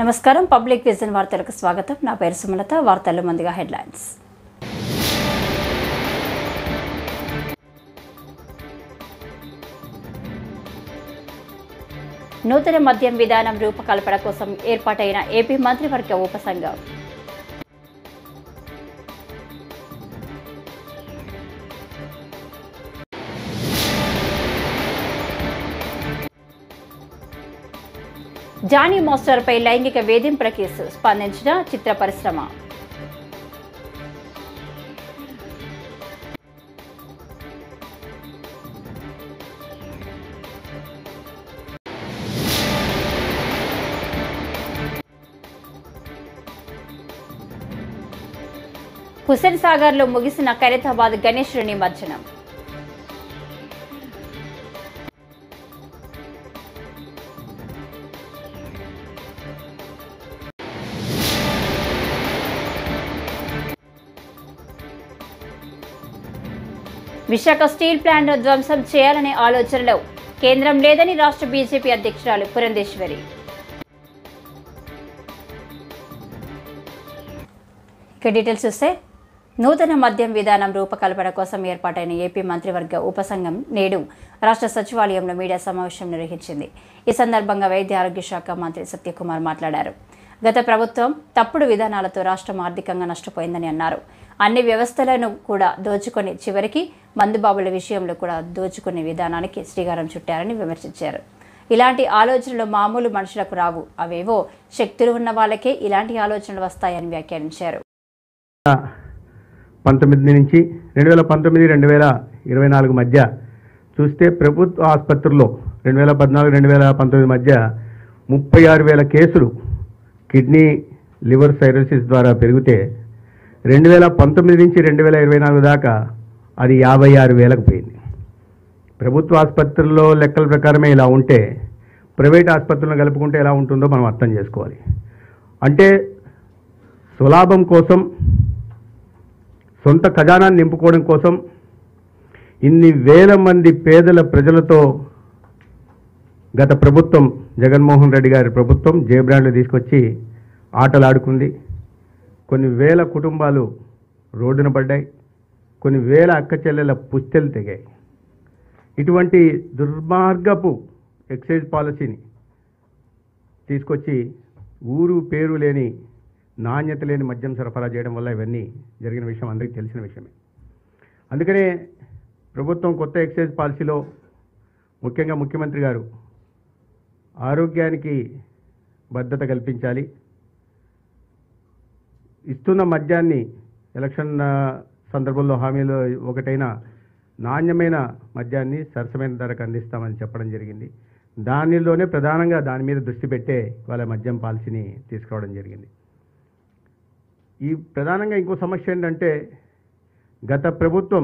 నమస్కారం public vision వార్తలకు స్వాగతం. నా పేరు సుమలత. వార్తల్లో ముందుగా హెడ్లైన్స్. నూతన మద్యం విధానం రూపకల్పన కోసం ఏర్పాటైన ఏపీ మంత్రివర్గ ఉపసంఘం. జానీ మాస్టర్పై లైంగిక వేధింపుల కేసు స్పందించిన చిత్ర పరిశ్రమ. హుస్సేన్ సాగర్లో ముగిసిన ఖైరతాబాద్ గణేశుడి నిమజ్జనం. విశాఖ స్టీల్ ప్లాంట్ను ధ్వంసం చేయాలనే ఆలోచనలో కేంద్రం లేదని రాష్ట్ర బీజేపీ అధ్యక్షురాలు పురంధేశ్వరి. ఇక డీటెయిల్స్ చూస్తే నూతన మద్యం విధానం రూపకల్పన కోసం ఏర్పాటైన ఏపీ మంత్రివర్గ ఉపసంఘం నేడు రాష్ట్ర సచివాలయంలో మీడియా సమావేశం నిర్వహించింది. ఈ సందర్భంగా వైద్య ఆరోగ్య శాఖ మంత్రి సత్యకుమార్ మాట్లాడారు. గత ప్రభుత్వం తప్పుడు విధానాలతో రాష్ట్రం ఆర్థికంగా నష్టపోయిందని అన్నారు. అన్ని వ్యవస్థలను కూడా దోచుకొని చివరికి మందుబాబుల విషయంలో కూడా దోచుకునే విధానానికి శ్రీకారం చుట్టారని విమర్శించారు. ఇలాంటి ఆలోచనలు మామూలు మనుషులకు రావు, అవేవో శక్తులు ఉన్న వాళ్ళకే ఇలాంటి ఆలోచనలు వస్తాయని వ్యాఖ్యానించారు. 19 నుంచి 2019-2024 మధ్య చూస్తే ప్రభుత్వ ఆసుపత్రుల్లో 2014-2019 మధ్య 36,000 కేసులు కిడ్నీ లివర్ సైరోసిస్ ద్వారా పెరిగితే 2019 నుంచి 2024 దాకా అది 56,000కు పోయింది. ప్రభుత్వ ఆసుపత్రుల్లో లెక్కల ప్రకారమే ఇలా ఉంటే ప్రైవేట్ ఆసుపత్రులను కలుపుకుంటే ఎలా ఉంటుందో మనం అర్థం చేసుకోవాలి. అంటే స్వలాభం కోసం, సొంత ఖజానాన్ని నింపుకోవడం కోసం ఇన్ని వేల మంది పేదల ప్రజలతో గత ప్రభుత్వం, జగన్మోహన్ రెడ్డి గారి ప్రభుత్వం జే బ్రాండ్లు తీసుకొచ్చి ఆటలాడుకుంది. కొన్ని వేల కుటుంబాలు రోడ్డున పడ్డాయి, కొన్ని వేల అక్క చెల్లెల పుస్తెలు తెగాయి. ఇటువంటి దుర్మార్గపు ఎక్సైజ్ పాలసీని తీసుకొచ్చి ఊరు పేరు లేని, నాణ్యత లేని మద్యం సరఫరా చేయడం వల్ల ఇవన్నీ జరిగిన విషయం అందరికీ తెలిసిన విషయమే. అందుకనే ప్రభుత్వం కొత్త ఎక్సైజ్ పాలసీలో ముఖ్యంగా ముఖ్యమంత్రి గారు ఆరోగ్యానికి భద్రత కల్పించాలి, ఇస్తున్న మద్యాన్ని ఎలక్షన్ సందర్భంలో హామీలో ఒకటైన నాణ్యమైన మద్యాన్ని సరసమైన ధరకు అందిస్తామని చెప్పడం జరిగింది. దానిలోనే ప్రధానంగా దాని మీద దృష్టి పెట్టే వాళ్ళ మద్యం పాలసీని తీసుకురావడం జరిగింది. ఈ ప్రధానంగా ఇంకో సమస్య ఏంటంటే గత ప్రభుత్వం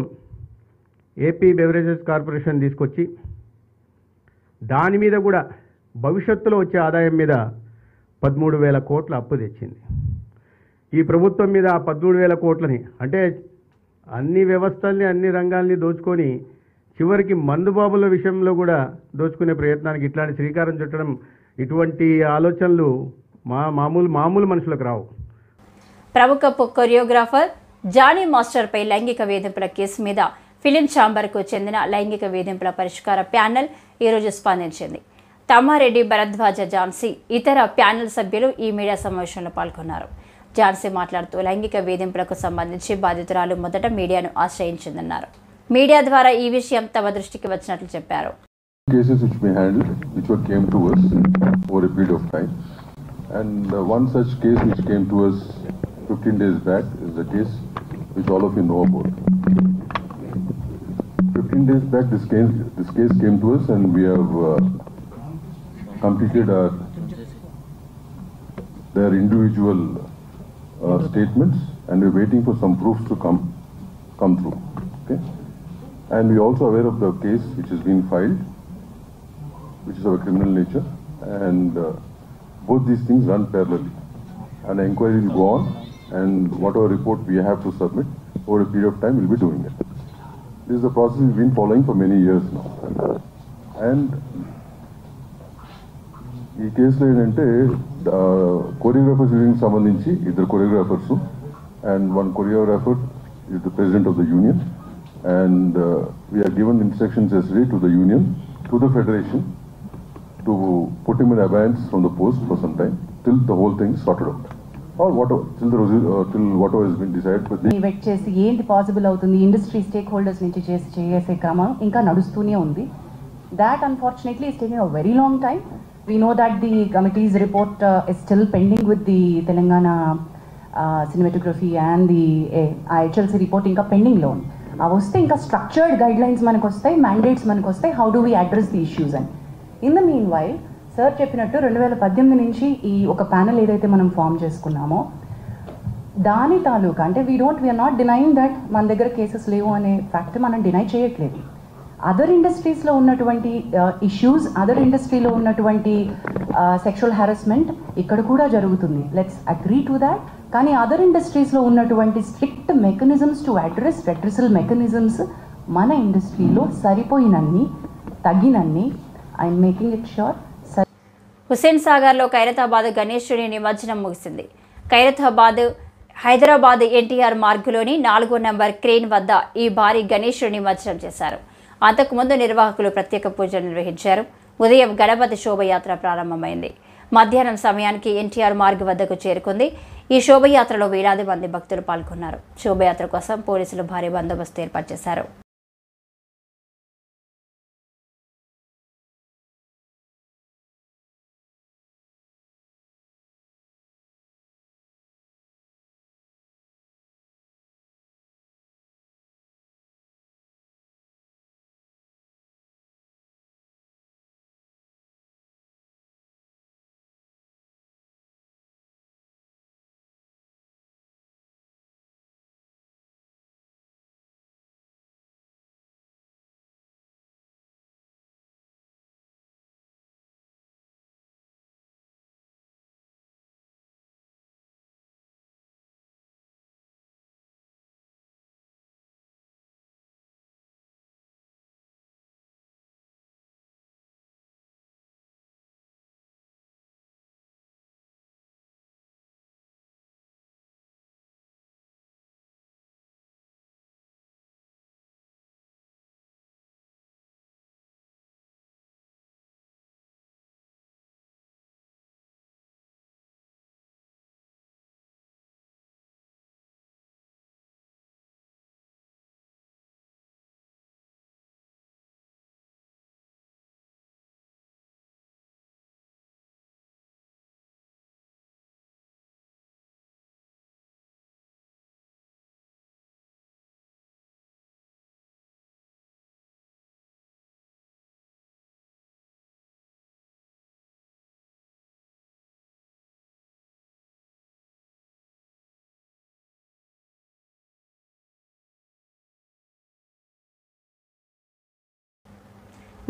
ఏపీ బెవరేజెస్ కార్పొరేషన్ తీసుకొచ్చి దాని మీద కూడా భవిష్యత్తులో వచ్చే ఆదాయం మీద 13,000 కోట్ల అప్పు తెచ్చింది. ఈ ప్రభుత్వం మీద ఆ 13,000 కోట్లని, అంటే అన్ని వ్యవస్థల్ని, అన్ని రంగాల్ని దోచుకొని చివరికి మందుబాబుల విషయంలో కూడా దోచుకునే ప్రయత్నానికి ఇట్లాంటి శ్రీకారం చుట్టడం, ఇటువంటి ఆలోచనలు మామూలు మనుషులకు రావు. ప్రముఖ కొరియోగ్రాఫర్ జానీ మాస్టర్పై లైంగిక వేధింపుల కేసు మీద ఫిలిం ఛాంబర్కు చెందిన లైంగిక వేధింపుల పరిష్కార ప్యానెల్ ఈరోజు స్పందించింది. తమ్మారెడ్డి, భరద్వాజ, ఝాన్సీ ఇతర ప్యానెల్ సభ్యులు ఈ మీడియా సమావేశంలో పాల్గొన్నారు. ఝాన్సీ మాట్లాడుతూ లైంగిక వేధింపులకు సంబంధించి బాధితురాలు మొదట మీడియాను ఆశ్రయించిందన్నారు. మీడియా ద్వారా ఈ విషయం తమ దృష్టికి వచ్చినట్లు చెప్పారు. And one such case which came to us 15 days back is the case which all of you know about. 15 days back this case came to us and we have completed their individual statements and we're waiting for some proofs to come through. Okay? And we're also aware of the case which has been filed, which is of a criminal nature, and both these things run parallelly. An inquiry will go on, and whatever report we have to submit over a period of time, we'll be doing it. This is the process we've been following for many years now. And ఈ కేసులో ఏంటంటే choreographers యూనియన్కి సంబంధించి 2 choreographers and 1 choreographer is the president of the union, and we are given instructions yesterday to the union, to the federation, to put him in abeyance from the post for some time till the whole thing is sorted out, or whatever, till whatever has been decided. But wait చేసి ఏంటి possible అవుతుంది industry stake holders నుంచి చేసే క్రమం ఇంకా నడుస్తూనే ఉంది. That unfortunately is taking a very long time. We know that the committees report is still pending with the Telangana cinematography and the HLC report ఇంకా పెండింగ్లో ఉంది. అవి వస్తే ఇంకా స్ట్రక్చర్డ్ గైడ్ లైన్స్ మనకు వస్తాయి, మ్యాండేట్స్ మనకు వస్తాయి, how do we address the issues అని. In the meanwhile sir చెప్పినట్టు 2018 నుంచి ఈ ఒక ప్యానెల్ ఏదైతే మనం ఫామ్ చేసుకున్నామో దాని తాలూకా అంటే వీఆర్ నాట్ డినైయింగ్ దట్ మన దగ్గర కేసెస్ లేవు అనే ఫ్యాక్ట్ మనం డినై చేయట్లేదు. అదర్ ఇండస్ట్రీస్లో ఉన్నటువంటి ఇష్యూస్, అదర్ ఇండస్ట్రీలో ఉన్నటువంటి సెక్షువల్ హారాస్మెంట్ ఇక్కడ కూడా జరుగుతుంది. Let's agree to that. కానీ అదర్ ఇండస్ట్రీస్లో ఉన్నటువంటి strict mechanisms to address redressal mechanisms మన ఇండస్ట్రీలో సరిపోయినన్ని, తగినన్ని I'm making it sure. Hussain సాగర్లో ఖైరతాబాద్ గణేశుడి నిమజ్జనం ముగిసింది. ఖైరతాబాద్ హైదరాబాద్ ఎన్టీఆర్ మార్గులోని 4వ నంబర్ క్రేన్ వద్ద ఈ భారీ గణేశుడి నిమజ్జనం చేశారు. అంతకుముందు నిర్వాహకులు ప్రత్యేక పూజలు నిర్వహించారు. ఉదయం గణపతి శోభయాత్ర ప్రారంభమైంది. మధ్యాహ్నం సమయానికి ఎన్టీఆర్ మార్గ్ వద్దకు చేరుకుంది. ఈ శోభయాత్రలో వేలాది మంది భక్తులు పాల్గొన్నారు. శోభయాత్ర కోసం పోలీసులు భారీ బందోబస్తు ఏర్పాటు చేశారు.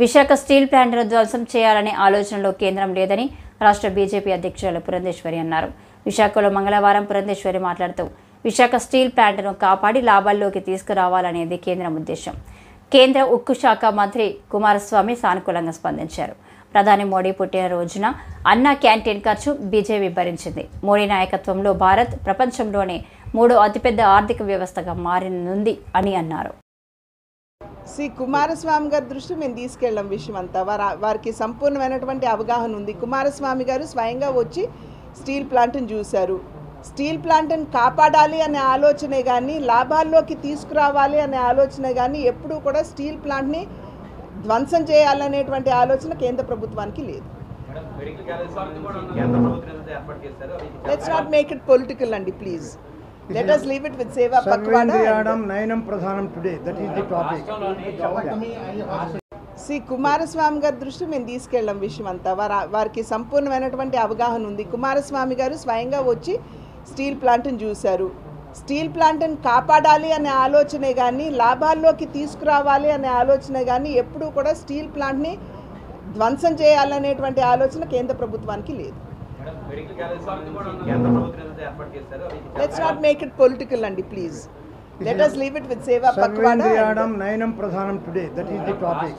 విశాఖ స్టీల్ ప్లాంట్ను ధ్వంసం చేయాలనే ఆలోచనలో కేంద్రం లేదని రాష్ట్ర బీజేపీ అధ్యక్షురాలు పురంధేశ్వరి అన్నారు. విశాఖలో మంగళవారం పురంధేశ్వరి మాట్లాడుతూ విశాఖ స్టీల్ ప్లాంట్ను కాపాడి లాభాల్లోకి తీసుకురావాలనేది కేంద్రం ఉద్దేశం. కేంద్ర ఉక్కు శాఖ మంత్రి కుమారస్వామి సానుకూలంగా స్పందించారు. ప్రధాని మోడీ పుట్టినరోజున అన్నా క్యాంటీన్ ఖర్చు బీజేపీ భరించింది. మోడీ నాయకత్వంలో భారత్ ప్రపంచంలోనే 3వ అతిపెద్ద ఆర్థిక వ్యవస్థగా మారనుంది అని అన్నారు. కుమారస్వామి గారి దృష్టి మేము తీసుకెళ్ళాం. విషయం అంతా వారికి సంపూర్ణమైనటువంటి అవగాహన ఉంది. కుమారస్వామి గారు స్వయంగా వచ్చి స్టీల్ ప్లాంట్ని చూశారు. స్టీల్ ప్లాంట్ని కాపాడాలి అనే ఆలోచనే కానీ లాభాల్లోకి తీసుకురావాలి అనే ఆలోచనే కానీ ఎప్పుడూ కూడా స్టీల్ ప్లాంట్ని ధ్వంసం చేయాలనేటువంటి ఆలోచన కేంద్ర ప్రభుత్వానికి లేదు. Let's not make it political అండి please. Let us leave it with Seva Pakvada. Nayanam Pradhanam today. That is the topic. Kumaraswamy గారి దృష్టి మేము తీసుకెళ్ళాం. విషయం అంతా వారికి సంపూర్ణమైనటువంటి అవగాహన ఉంది. కుమారస్వామి గారు స్వయంగా వచ్చి స్టీల్ ప్లాంట్ని చూశారు. స్టీల్ ప్లాంట్ని కాపాడాలి అనే ఆలోచనే కానీ లాభాల్లోకి తీసుకురావాలి అనే ఆలోచనే కానీ ఎప్పుడూ కూడా స్టీల్ ప్లాంట్ని ధ్వంసం చేయాలనేటువంటి ఆలోచన కేంద్ర ప్రభుత్వానికి లేదు. Let's not make it political అండి please. Let us leave it with Seva Pakvada. Nayanam Pradhanam today. That is the topic.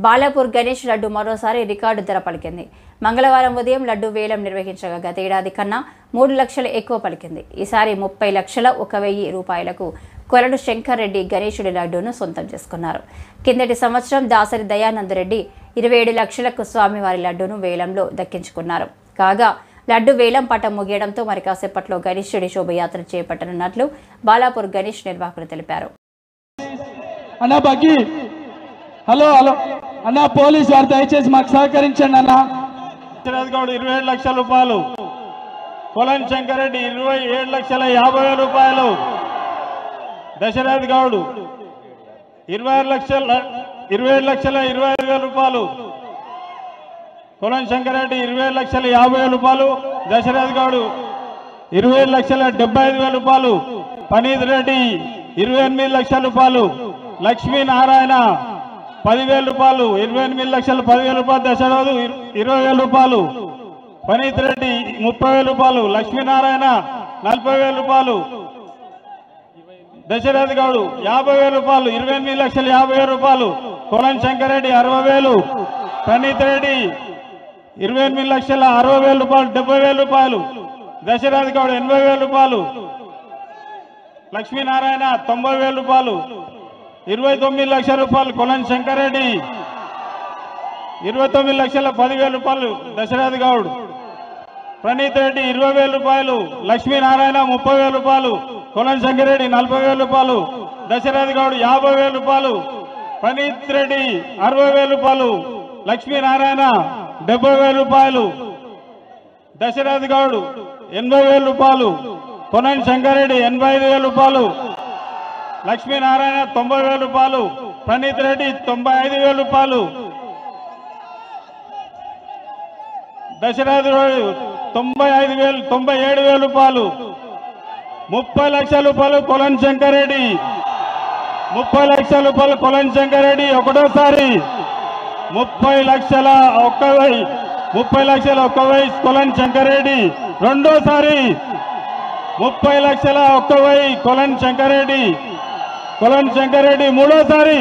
Balapur Ganesh laddu మరోసారి రికార్డు ధర పలికింది. మంగళవారం ఉదయం లడ్డు వేలం నిర్వహించగా గత ఏడాది కన్నా 3 లక్షలు ఎక్కువ పలికింది. ఈసారి 30,01,000 రూపాయలకు కొరడు శంకర్ రెడ్డి గణేశుడి లడ్డూను సొంతం చేసుకున్నారు. కిందటి సంవత్సరం దాసరి దయానంద రెడ్డి 27 లక్షలకు స్వామివారి లడ్డూను వేలంలో దక్కించుకున్నారు. కాగా లడ్డు వేలం పటం ముగియడంతో మరి కాసేపట్లో గణేశుడి శోభయాత్ర చేపట్టనున్నట్లు బాలాపూర్ గణేష్ నిర్వాహకులు తెలిపారు. హలో అన్న పోలీసు వారు దయచేసి మాకు సహకరించండి అన్న. గౌడ్ 27 లక్షల రూపాయలు, కొలన్ శంకర్ రెడ్డి 27,50,000 రూపాయలు, దశరథ్ గౌడ్ 27,25,000 రూపాయలు, కొలన్ శంకర్ రెడ్డి 27,50,000 రూపాయలు, దశరథ్ గౌడ్ 27,75,000 రూపాయలు, పనీత్ రెడ్డి 28 లక్షల రూపాయలు, లక్ష్మీనారాయణ 10,000 రూపాయలు, 28,10,000 రూపాయలు, దశరథు 20,000 రూపాయలు, పనీత్ రెడ్డి 30,000 రూపాయలు, లక్ష్మీనారాయణ 40,000 రూపాయలు, దశరథ్ గౌడ్ 50,000 రూపాయలు, 28,50,000 రూపాయలు, కొలన్ శంకర్ రెడ్డి 60,000, పనీత్ రెడ్డి 28,60,000 రూపాయలు, 70,000 రూపాయలు, దశరథ్ గౌడ్ 80,000 రూపాయలు, లక్ష్మీనారాయణ 90,000 రూపాయలు, 29 లక్షల రూపాయలు, కొలన్ శంకర్ రెడ్డి 29,10,000 రూపాయలు, దశరథ్ గౌడ్, ప్రణీత్ రెడ్డి 20,000 రూపాయలు, లక్ష్మీనారాయణ 30,000 రూపాయలు, కొలన్ శంకర్ రెడ్డి 40,000 రూపాయలు, దశరథ్ గౌడ్ 50,000 రూపాయలు, ప్రణీత్ రెడ్డి 60,000 రూపాయలు, లక్ష్మీనారాయణ 70,000 రూపాయలు, దశరథ్ గౌడ్ 80,000 రూపాయలు, కొలన్ శంకర్ రెడ్డి 85,000 రూపాయలు, లక్ష్మీనారాయణ 90,000 రూపాయలు, ప్రణీత్ రెడ్డి 95,000 రూపాయలు, దశరథ్ 97,000 రూపాయలు, 30 లక్షల రూపాయలు, కొలన్ శంకర్ రెడ్డి 30 లక్షల రూపాయలు, కొలన్ శంకర్ రెడ్డి ఒకటోసారి 30 లక్షల 1,000 కొలన్ శంకర్ రెడ్డి, రెండోసారి 30 లక్షల 1,000 కొలన్ శంకర్ రెడ్డి, కొలన్ శంకర్ రెడ్డి మూడోసారి.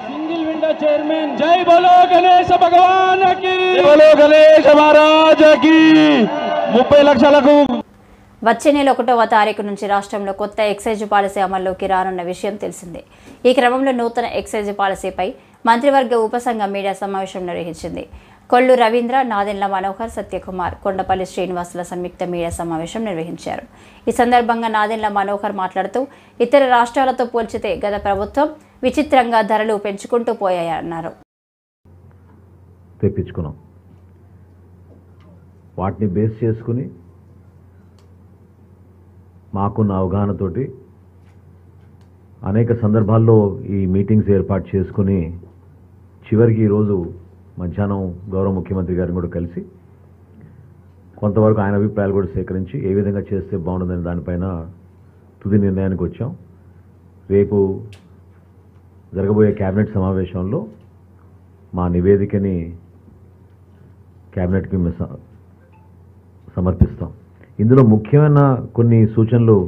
సింగిల్ విండో చైర్మన్ జై బోలో గణేశ భగవానికి, బోలో గణేశ మహారాజకి. 30 లక్షలకు. వచ్చే నెల 1వ తారీఖు నుంచి రాష్ట్రంలో కొత్త ఎక్సైజ్ పాలసీ అమల్లోకి రానున్న విషయం తెలిసిందే. ఈ క్రమంలో నూతన ఎక్సైజ్ పాలసీపై మంత్రివర్గ ఉపసంఘం మీడియా సమావేశం నిర్వహించింది. కొల్లు రవీంద్ర, నాదెండ్ల మనోహర్, సత్యకుమార్, కొండపల్లి శ్రీనివాసుల సంయుక్త మీడియా సమావేశం నిర్వహించారు. ఈ సందర్భంగా నాదెండ్ల మనోహర్ మాట్లాడుతూ ఇతర రాష్ట్రాలతో పోల్చితే గత ప్రభుత్వం విచిత్రంగా ధరలు పెంచుకుంటూ పోయాయన్నారు. తెప్పించుకున్నాం, వాటిని బేస్ చేసుకుని మాకున్న అవగాహనతోటి అనేక సందర్భాల్లో ఈ మీటింగ్స్ ఏర్పాటు చేసుకుని చివరికి ఈరోజు మధ్యాహ్నం గౌరవ ముఖ్యమంత్రి గారిని కూడా కలిసి కొంతవరకు ఆయన అభిప్రాయాలు కూడా సేకరించి ఏ విధంగా చేస్తే బాగుంటుందనే దానిపైన తుది నిర్ణయానికి వచ్చాం. రేపు జరగబోయే క్యాబినెట్ సమావేశంలో మా నివేదికని క్యాబినెట్కి సమర్పిస్తాం. ఇందులో ముఖ్యమైన కొన్ని సూచనలు,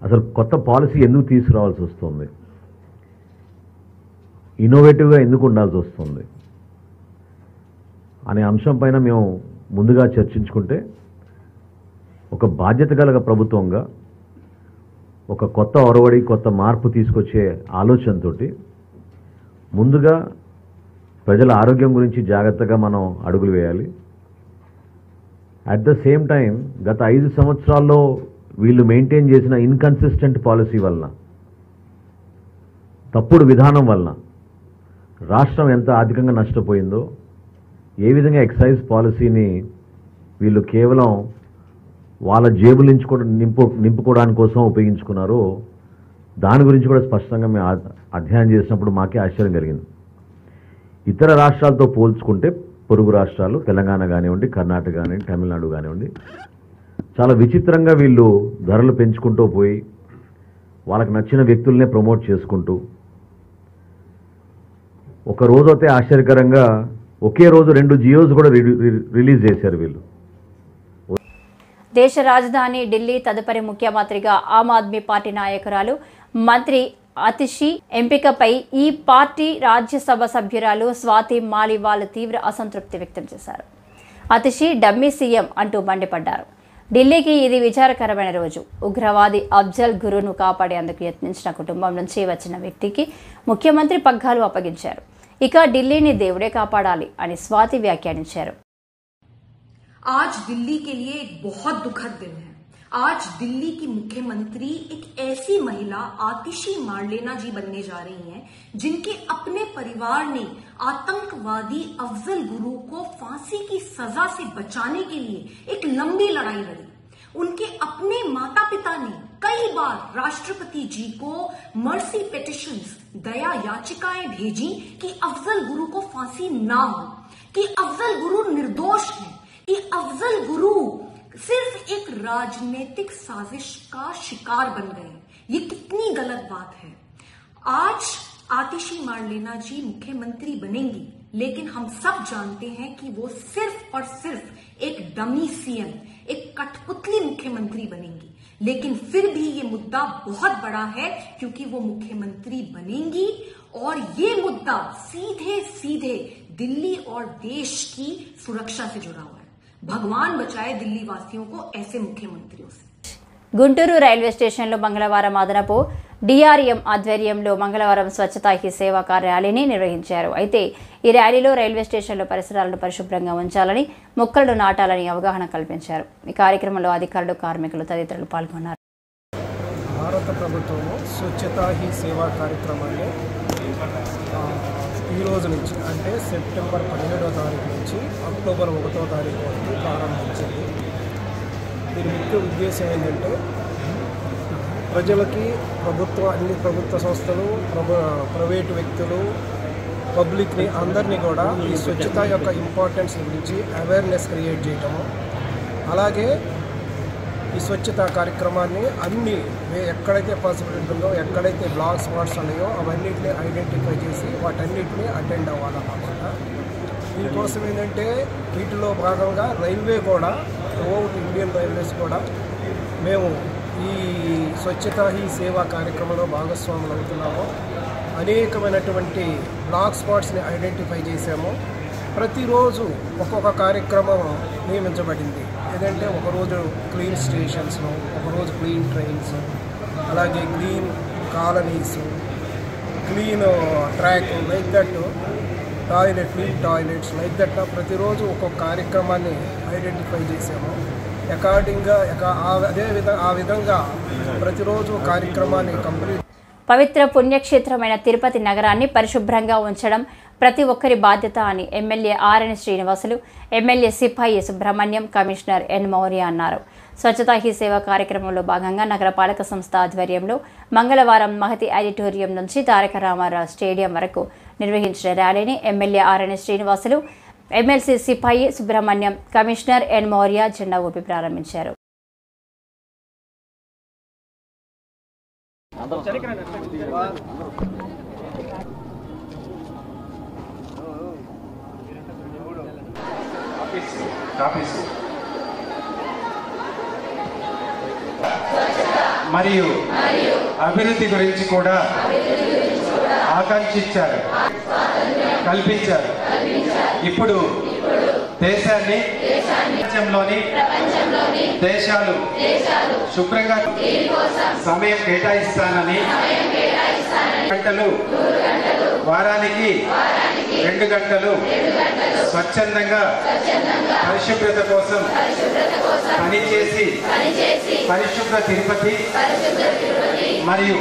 అసలు కొత్త పాలసీ ఎందుకు తీసుకురావాల్సి వస్తుంది, ఇన్నోవేటివ్గా ఎందుకు ఉండాల్సి వస్తుంది అనే అంశం పైన మేము ముందుగా చర్చించుకుంటే ఒక బాధ్యత గల ప్రభుత్వంగా ఒక కొత్త ఒరవడి, కొత్త మార్పు తీసుకొచ్చే ఆలోచనతో ముందుగా ప్రజల ఆరోగ్యం గురించి జాగ్రత్తగా మనం అడుగులు వేయాలి. అట్ ద సేమ్ టైం గత 5 సంవత్సరాల్లో వీళ్ళు మెయింటైన్ చేసిన ఇన్కన్సిస్టెంట్ పాలసీ వలన, తప్పుడు విధానం వలన రాష్ట్రం ఎంత ఆర్థికంగా నష్టపోయిందో, ఏ విధంగా ఎక్సైజ్ పాలసీని వీళ్ళు కేవలం వాళ్ళ జేబులు నింపుకోవడానికి కోసం ఉపయోగించుకున్నారో దాని గురించి కూడా స్పష్టంగా మేము అధ్యయనం చేసినప్పుడు మాకే ఆశ్చర్యం కలిగింది. ఇతర రాష్ట్రాలతో పోల్చుకుంటే పొరుగు రాష్ట్రాలు తెలంగాణ కానివ్వండి, కర్ణాటక కానివ్వండి, తమిళనాడు కానివ్వండి, చాలా విచిత్రంగా వీళ్ళు ధరలు పెంచుకుంటూ పోయి వాళ్ళకి నచ్చిన వ్యక్తులనే ప్రమోట్ చేసుకుంటూ, ఒక రోజు అయితే ఆశ్చర్యకరంగా ఒకే రోజు 2 జియోస్ కూడా రిలీజ్ చేశారు వీళ్ళు. దేశ రాజధాని ఢిల్లీ తదుపరి ముఖ్యమంత్రిగా ఆమ్ ఆద్మీ పార్టీ నాయకురాలు మంత్రి అతిషి ఎంపికపై ఈ పార్టీ రాజ్యసభ సభ్యురాలు స్వాతి మాలివాల్ తీవ్ర అసంతృప్తి వ్యక్తం చేశారు. అతిషి డమ్మీ సీఎం అంటూ మండిపడ్డారు. ఢిల్లీకి ఇది విచారకరమైన రోజు. ఉగ్రవాది అఫ్జల్ గురును కాపాడేందుకు యత్నించిన కుటుంబం నుంచి వచ్చిన వ్యక్తికి ముఖ్యమంత్రి పగ్గాలు అప్పగించారు. ఇక ఢిల్లీని దేవుడే కాపాడాలి అని స్వాతి వ్యాఖ్యానించారు. आज दिल्ली के लिए एक बहुत दुखद दिन है. आज दिल्ली की मुख्यमंत्री एक ऐसी महिला आतिशी मारलेना जी बनने जा रही हैं, जिनके अपने परिवार ने आतंकवादी अफजल गुरु को फांसी की सजा से बचाने के लिए एक लंबी लड़ाई लड़ी. उनके अपने माता पिता ने कई बार राष्ट्रपति जी को मर्सी पिटिशंस, दया याचिकाएं भेजी कि अफजल गुरु को फांसी ना हो, कि अफजल गुरु निर्दोष है, कि अफजल गुरु सिर्फ एक राजनीतिक साजिश का शिकार बन गए. ये कितनी गलत बात है. आज आतिशी मारलेना जी मुख्यमंत्री बनेंगी, लेकिन हम सब जानते हैं कि वो सिर्फ और सिर्फ एक डमी सीएम, एक कठपुतली मुख्यमंत्री बनेंगी. लेकिन फिर भी ये मुद्दा बहुत बड़ा है, क्योंकि वो मुख्यमंत्री बनेंगी और ये मुद्दा सीधे सीधे दिल्ली और देश की सुरक्षा से जुड़ा हुआ है. भगवान बचाए दिल्ली वासियों को ऐसे मुख्यमंत्रियों से. గుంటూరు రైల్వే స్టేషన్లో మంగళవారం అదనపు డిఆర్ఎం ఆధ్వర్యంలో మంగళవారం స్వచ్ఛతా హీ సేవా ర్యాలీని నిర్వహించారు. అయితే ఈ ర్యాలీలో రైల్వే స్టేషన్లో పరిసరాలను పరిశుభ్రంగా ఉంచాలని, మొక్కలను నాటాలని అవగాహన కల్పించారు. ఈ కార్యక్రమంలో అధికారులు, కార్మికులు తదితరులు పాల్గొన్నారు. భారత ప్రభుత్వము స్వచ్ఛతా హీ సేవా కార్యక్రమాన్ని ఈ రోజు నుంచి అంటే సెప్టెంబర్ 17వ తారీఖు నుంచి అక్టోబర్ 1వ తారీఖు వరకు ప్రారంభించింది. దీని ముఖ్య ఉద్దేశం ఏంటంటే ప్రజలకి అన్ని ప్రభుత్వ సంస్థలు, ప్రైవేటు వ్యక్తులు, పబ్లిక్ని అందరినీ కూడా ఈ స్వచ్ఛత యొక్క ఇంపార్టెన్స్ గురించి అవేర్నెస్ క్రియేట్ చేయటము, అలాగే ఈ స్వచ్ఛత కార్యక్రమాన్ని ఎక్కడైతే పాసిబిలిటీ ఉందో, ఎక్కడైతే బ్లాక్ స్పాట్స్ ఉన్నాయో అవన్నిటిని ఐడెంటిఫై చేసి వాటన్నిటిని అటెండ్ అవ్వాలన్నమాట. దీనికోసం ఏంటంటే వీటిలో భాగంగా రైల్వే కూడా, త్రూఅవుట్ ఇండియన్ రైల్వేస్ కూడా మేము ఈ స్వచ్ఛతా హీ సేవా కార్యక్రమంలో భాగస్వాములు అవుతున్నాము. అనేకమైనటువంటి బ్లాక్ స్పాట్స్ని ఐడెంటిఫై చేసాము. ప్రతిరోజు ఒక్కొక్క కార్యక్రమం నియమించబడింది. ఏదంటే ఒకరోజు క్లీన్ స్టేషన్స్ను, ఒకరోజు క్లీన్ ట్రైన్స్, అలాగే clean colonies, clean track, like that clean toilets, like that ప్రతిరోజు ఒక్కొక్క కార్యక్రమాన్ని ఐడెంటిఫై చేసాము. ఆ విధంగా ప్రతిరోజు కార్యక్రమాన్ని కంప్లీట్. పవిత్ర పుణ్యక్షేత్రమైన తిరుపతి నగరాన్ని పరిశుభ్రంగా ఉంచడం ప్రతి ఒక్కరి బాధ్యత అని ఎమ్మెల్యే ఆర్ఎన్ శ్రీనివాసులు, ఎమ్మెల్యే సిపాయి సుబ్రహ్మణ్యం, కమిషనర్ ఎన్ మౌర్య అన్నారు. స్వచ్ఛతా హీ సేవ కార్యక్రమంలో భాగంగా నగరపాలక సంస్థ ఆధ్వర్యంలో మంగళవారం మహతి ఆడిటోరియం నుంచి తారక రామారావు స్టేడియం వరకు నిర్వహించిన ర్యాలీని ఎమ్మెల్యే ఆర్ఎన్ శ్రీనివాసులు, ఎమ్మెల్సీ సిపాయి సుబ్రహ్మణ్యం, కమిషనర్ ఎన్ మౌర్య జెండా ఊపి ప్రారంభించారు. మరియు అభివృద్ధి గురించి కూడా ఆకాంక్షించారు, కల్పించారు. ఇప్పుడు దేశాన్ని ప్రపంచంలోని దేశాలు శుభ్రంగా సమయం కేటాయిస్తానని, గంటలు వారానికి 2 గంటలు స్వచ్ఛందంగా పరిశుభ్రత కోసం పనిచేసి పరిశుభ్ర తిరుపతి మరియు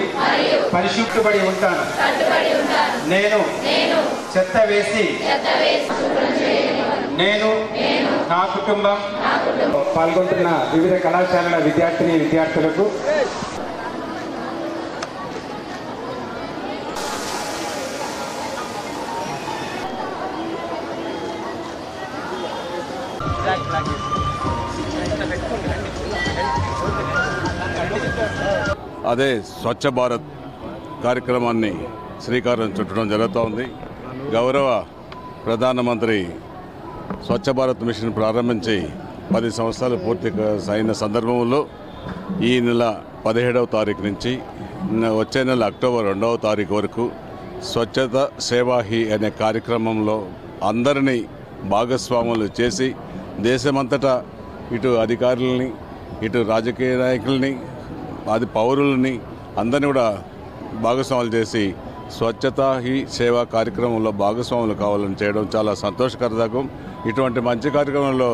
పరిశుభ్రపడి ఉంటాను. నేను చెత్త వేసి నేను నా కుటుంబం పాల్గొంటున్న వివిధ కళాశాలల విద్యార్థులకు అదే స్వచ్ఛ భారత్ కార్యక్రమాన్ని శ్రీకారం చుట్టడం జరుగుతూ ఉంది. గౌరవ ప్రధానమంత్రి స్వచ్ఛ భారత్ మిషన్ ప్రారంభించి 10 సంవత్సరాలు పూర్తి అయిన సందర్భంలో ఈ నెల 17వ తారీఖు నుంచి వచ్చే నెల అక్టోబర్ 2వ తారీఖు వరకు స్వచ్ఛత సేవా హీ అనే కార్యక్రమంలో అందరినీ భాగస్వాములు చేసి దేశమంతటా ఇటు అధికారులని ఇటు రాజకీయ నాయకుల్ని పౌరులని అందరినీ కూడా భాగస్వాములు చేసి స్వచ్ఛతా హీ సేవా కార్యక్రమంలో భాగస్వాములు కావాలని చేయడం చాలా సంతోషకరదాయకం. ఇటువంటి మంచి కార్యక్రమంలో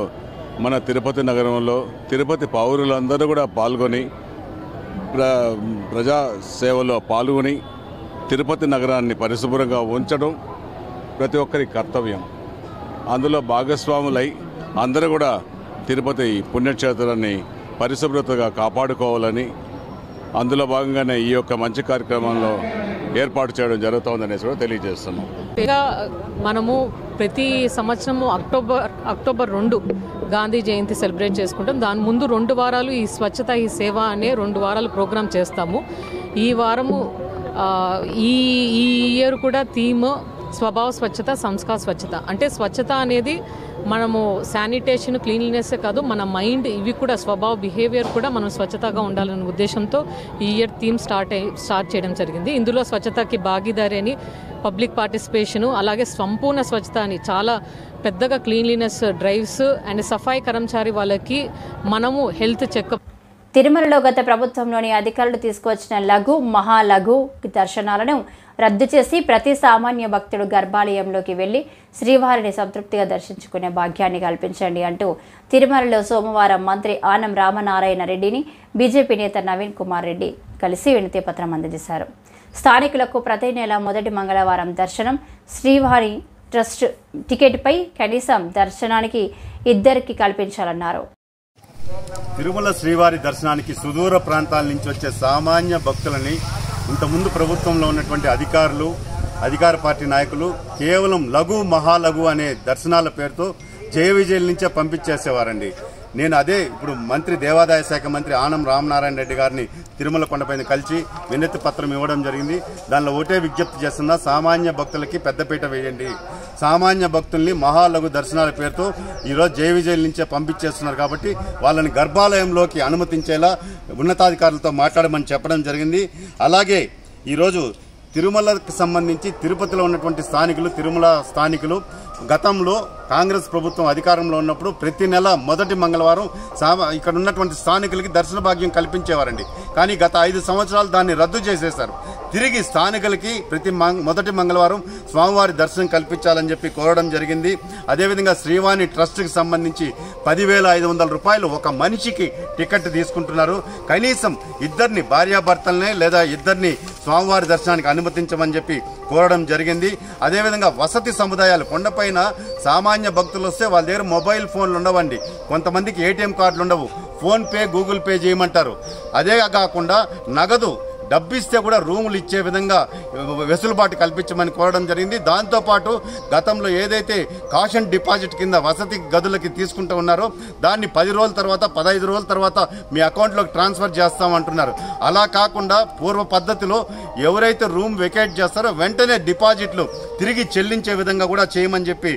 మన తిరుపతి నగరంలో తిరుపతి పౌరులందరూ కూడా పాల్గొని ప్రజా సేవలో పాల్గొని తిరుపతి నగరాన్ని పరిశుభ్రంగా ఉంచడం ప్రతి ఒక్కరి కర్తవ్యం. అందులో భాగస్వాములై అందరూ కూడా తిరుపతి పుణ్యక్షేత్రాన్ని పరిశుభ్రతగా కాపాడుకోవాలని అందులో భాగంగానే ఈ యొక్క మంచి కార్యక్రమంలో ఏర్పాటు చేయడం జరుగుతుందనేసి కూడా తెలియజేస్తున్నాం. మనము ప్రతి సంవత్సరము అక్టోబర్ 2 గాంధీ జయంతి సెలబ్రేట్ చేసుకుంటాం. దాని ముందు 2 వారాలు ఈ స్వచ్ఛత ఈ సేవ అనే 2 వారాలు ప్రోగ్రాం చేస్తాము. ఈ వారము ఈ ఇయర్ కూడా థీమ్ స్వభావ స్వచ్ఛత సంస్కార స్వచ్ఛత. అంటే స్వచ్ఛత అనేది మనము శానిటేషన్ క్లీన్లీనెస్ కాదు, మన మైండ్ ఇవి కూడా స్వభావ బిహేవియర్ కూడా మనం స్వచ్ఛతగా ఉండాలనే ఉద్దేశంతో ఈ ఇయర్ థీమ్ స్టార్ట్ చేయడం జరిగింది. ఇందులో స్వచ్ఛతకి భాగీదారి అని పబ్లిక్ పార్టిసిపేషను, అలాగే సంపూర్ణ స్వచ్ఛత అని చాలా పెద్దగా క్లీన్లీనెస్ డ్రైవ్స్ అండ్ సఫాయి కర్మచారి వాళ్ళకి మనము హెల్త్ చెకప్. తిరుమలలో గత ప్రభుత్వంలోని అధికారులు తీసుకువచ్చిన లఘు మహాలఘు దర్శనాలను రద్దు చేసి ప్రతి సామాన్య భక్తుడు గర్భాలయంలోకి వెళ్లి శ్రీవారిని సంతృప్తిగా దర్శించుకునే భాగ్యాన్ని కల్పించండి అంటూ తిరుమలలో సోమవారం మంత్రి ఆనం రామనారాయణ రెడ్డిని బీజేపీ నేత నవీన్ కుమార్ రెడ్డి కలిసి వినతి పత్రం అందజేశారు. స్థానికులకు ప్రతి నెల మొదటి మంగళవారం దర్శనం, శ్రీవారి ట్రస్ట్ టికెట్పై కనీసం దర్శనానికి 2 కల్పించాలన్నారు. తిరుమల శ్రీవారి దర్శనానికి సుదూర ప్రాంతాల నుంచి వచ్చే సామాన్య భక్తులని ఇంతకుముందు ప్రభుత్వంలో ఉన్నటువంటి అధికారులు, అధికార పార్టీ నాయకులు కేవలం లఘు మహాలఘు అనే దర్శనాల పేరుతో జయ విజయల నుంచే పంపించేసేవారండి. నేను అదే ఇప్పుడు మంత్రి దేవాదాయ శాఖ మంత్రి ఆనం రామనారాయణ రెడ్డి గారిని తిరుమల కొండపైన కలిసి వినతి పత్రం ఇవ్వడం జరిగింది. దానిలో ఒకటే విజ్ఞప్తి చేస్తున్నా, సామాన్య భక్తులకి పెద్దపీట వేయండి. సామాన్య భక్తుల్ని మహాలఘు దర్శనాల పేరుతో ఈరోజు జయ విజయల నుంచే పంపించేస్తున్నారు కాబట్టి వాళ్ళని గర్భాలయంలోకి అనుమతించేలా ఉన్నతాధికారులతో మాట్లాడమని చెప్పడం జరిగింది. అలాగే ఈరోజు తిరుమలకు సంబంధించి తిరుపతిలో ఉన్నటువంటి స్థానికులు, తిరుమల స్థానికులు గతంలో కాంగ్రెస్ ప్రభుత్వం అధికారంలో ఉన్నప్పుడు ప్రతి నెల మొదటి మంగళవారం ఇక్కడ ఉన్నటువంటి స్థానికులకి దర్శన భాగ్యం కల్పించేవారండి. కానీ గత 5 సంవత్సరాలు దాన్ని రద్దు చేసేశారు. తిరిగి స్థానికులకి ప్రతి మొదటి మంగళవారం స్వామివారి దర్శనం కల్పించాలని చెప్పి కోరడం జరిగింది. అదేవిధంగా శ్రీవాణి ట్రస్ట్కి సంబంధించి 10,500 రూపాయలు ఒక మనిషికి టికెట్ తీసుకుంటున్నారు. కనీసం 2 భార్యాభర్తలనే లేదా 2 స్వామివారి దర్శనానికి అనుమతించమని చెప్పి కోరడం జరిగింది. అదేవిధంగా వసతి సముదాయాలు కొండపైన సామాన్య భక్తులు వస్తే వాళ్ళ దగ్గర మొబైల్ ఫోన్లు ఉండవండి, కొంతమందికి ఏటీఎం కార్డులు ఉండవు, ఫోన్పే గూగుల్ పే చేయమంటారు. అదే కాకుండా నగదు డబ్బిస్తే కూడా రూములు ఇచ్చే విధంగా వెసులుబాటు కల్పించమని కోరడం జరిగింది. దాంతోపాటు గతంలో ఏదైతే కాషన్ డిపాజిట్ కింద వసతి గదులకి తీసుకుంటూ ఉన్నారో దాన్ని 10 రోజుల తర్వాత 15 రోజుల తర్వాత మీ అకౌంట్లోకి ట్రాన్స్ఫర్ చేస్తామంటున్నారు. అలా కాకుండా పూర్వ పద్ధతిలో ఎవరైతే రూమ్ వెకేట్ చేస్తారో వెంటనే డిపాజిట్లు తిరిగి చెల్లించే విధంగా కూడా చేయమని చెప్పి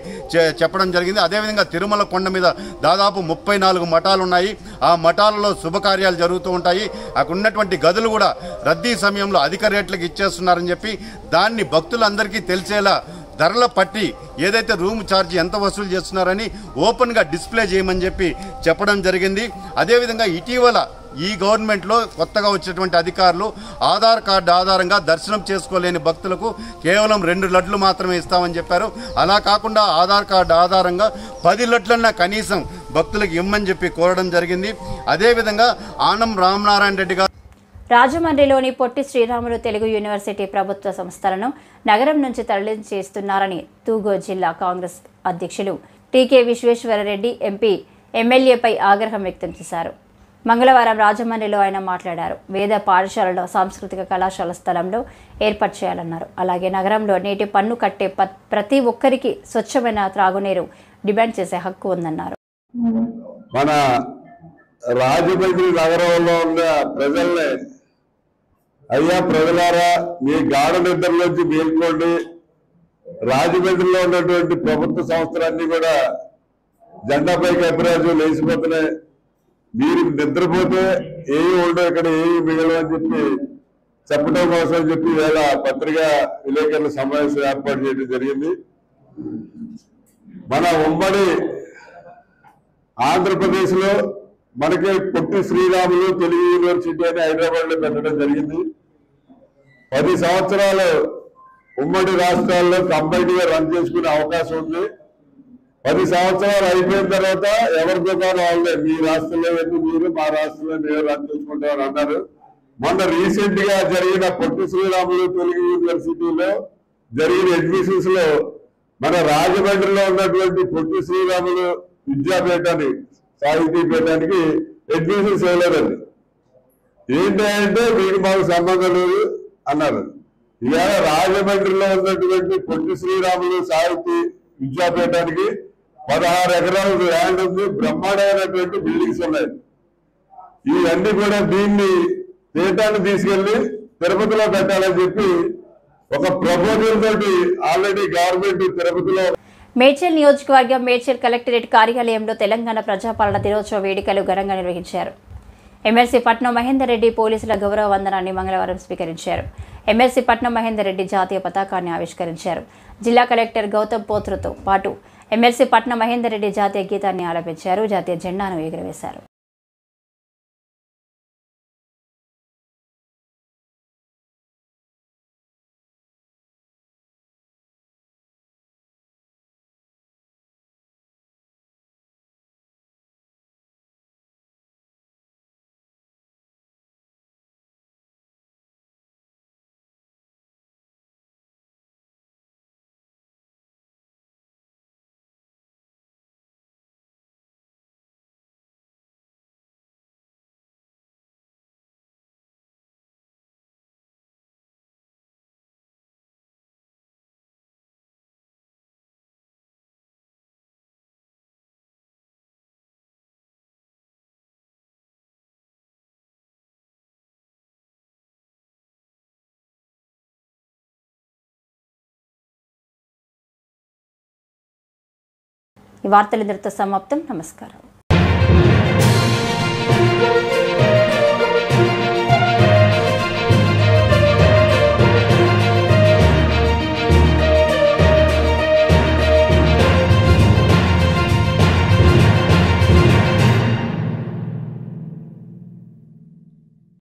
చెప్పడం జరిగింది. అదేవిధంగా తిరుమల కొండ మీద దాదాపు 34 మఠాలు ఉన్నాయి. ఆ మఠాలలో శుభకార్యాలు జరుగుతూ ఉంటాయి. అక్కడ ఉన్నటువంటి గదులు కూడా రద్దీ సమయంలో అధిక రేట్లకు ఇచ్చేస్తున్నారని చెప్పి దాన్ని భక్తులందరికీ తెలిసేలా ధరల పట్టి ఏదైతే రూమ్ ఛార్జ్ ఎంత వసూలు చేస్తున్నారని ఓపెన్గా డిస్ప్లే చేయమని చెప్పి చెప్పడం జరిగింది. అదేవిధంగా ఇటీవల ఈ గవర్నమెంట్లో కొత్తగా వచ్చినటువంటి అధికారులు ఆధార్ కార్డు ఆధారంగా దర్శనం చేసుకోలేని భక్తులకు కేవలం 2 లడ్లు మాత్రమే ఇస్తామని చెప్పారు. అలా కాకుండా ఆధార్ కార్డు ఆధారంగా 10 లడ్లన్నా కనీసం భక్తులకు ఇమ్మని చెప్పి కోరడం జరిగింది. అదేవిధంగా ఆనం రామనారాయణ రెడ్డి గారు రాజమండ్రిలోని పొట్టి శ్రీరాములు తెలుగు యూనివర్సిటీ ప్రభుత్వ సంస్థలను నగరం నుంచి తరలించేస్తున్నారని తూగో జిల్లా కాంగ్రెస్ అధ్యక్షులు టీకే విశ్వేశ్వరరెడ్డి ఎంపీ ఎమ్మెల్యేపై ఆగ్రహం వ్యక్తం చేశారు. మంగళవారం రాజమండ్రిలో ఆయన మాట్లాడారు. వేద పాఠశాలలో సాంస్కృతిక కళాశాల స్థలంలో ఏర్పాటు చేయాలన్నారు. అలాగే నగరంలో నీటి పన్ను కట్టే ప్రతి ఒక్కరికి స్వచ్ఛమైన త్రాగునీరు డిమాండ్ చేసే హక్కు ఉందన్నారు. మన రాజమండ్రి నగరంలో ఉన్న ప్రజల్ని, అయ్యా ప్రజలారా, మీ గాఢ నిద్రలోంచి మేల్కోండి. రాజమండ్రిలో ఉన్నటువంటి ప్రభుత్వ సంస్థలన్నీ కూడా జెండాపై కపిరాజు లేచిపోతున్నాయి. మీరు నిద్రపోతే ఏవి ఉండవు, ఇక్కడ ఏవి మిగలవు అని చెప్పి చెప్పడం కోసం చెప్పి వేళ పత్రికా విలేకరుల సమావేశం ఏర్పాటు చేయడం జరిగింది. మన ఉమ్మడి ఆంధ్రప్రదేశ్ లో మనకి పొట్టి శ్రీరాములు తెలుగు యూనివర్సిటీ అని హైదరాబాద్ లో పెట్టడం జరిగింది. 10 సంవత్సరాలు ఉమ్మడి రాష్ట్రాల్లో కంబైన్డ్ గా రన్ చేసుకునే అవకాశం ఉంది. 10 సంవత్సరాలు అయిపోయిన తర్వాత ఎవరి దుకాణం వాళ్ళే, మీ రాష్ట్రంలో వెళ్ళి మీరు, మా రాష్ట్రంలో మేము రన్ చేసుకుంటామని అన్నారు. మొన్న రీసెంట్ గా జరిగిన పొట్టి శ్రీరాములు తెలుగు యూనివర్సిటీలో జరిగిన అడ్మిషన్స్ లో మన రాజమండ్రిలో ఉన్నటువంటి పొట్టి శ్రీరాములు విద్యాపీఠాన్ని, సాహితీ పీఠానికి అడ్మిషన్స్ ఇవ్వలేదండి. ఏంటంటే మీకు మాకు సంబంధం లేదు అన్నారు. ఇవాళ రాజమండ్రిలో ఉన్నటువంటి పొట్టి శ్రీరాములు సాహితీ విద్యాపీఠానికి 16 ఎకరాల ల్యాండ్ ఉంది, బ్రహ్మాండమైనటువంటి బిల్డింగ్స్ ఉన్నాయి. ఇవన్నీ కూడా దీన్ని పీఠాన్ని తీసుకెళ్లి తిరుపతిలో పెట్టాలని చెప్పి ఒక ప్రపోజల్ తోటి ఆల్రెడీ గవర్నమెంట్ తిరుపతిలో. మేడ్చల్ నియోజకవర్గం మేడ్చల్ కలెక్టరేట్ కార్యాలయంలో తెలంగాణ ప్రజాపాలన దినోత్సవ వేడుకలు ఘనంగా నిర్వహించారు. ఎమ్మెల్సీ పట్నం మహేందర్ రెడ్డి పోలీసుల గౌరవ వందనాన్ని మంగళవారం స్వీకరించారు. ఎమ్మెల్సీ పట్నం మహేందర్ రెడ్డి జాతీయ పతాకాన్ని ఆవిష్కరించారు. జిల్లా కలెక్టర్ గౌతమ్ పోత్రుతో పాటు ఎమ్మెల్సీ పట్నం మహేందర్ రెడ్డి జాతీయ గీతాన్ని ఆలపించారు. జాతీయ జెండాను ఎగురవేశారు. ఈ వార్తలు ఇంతటితో సమాప్తం. నమస్కారం.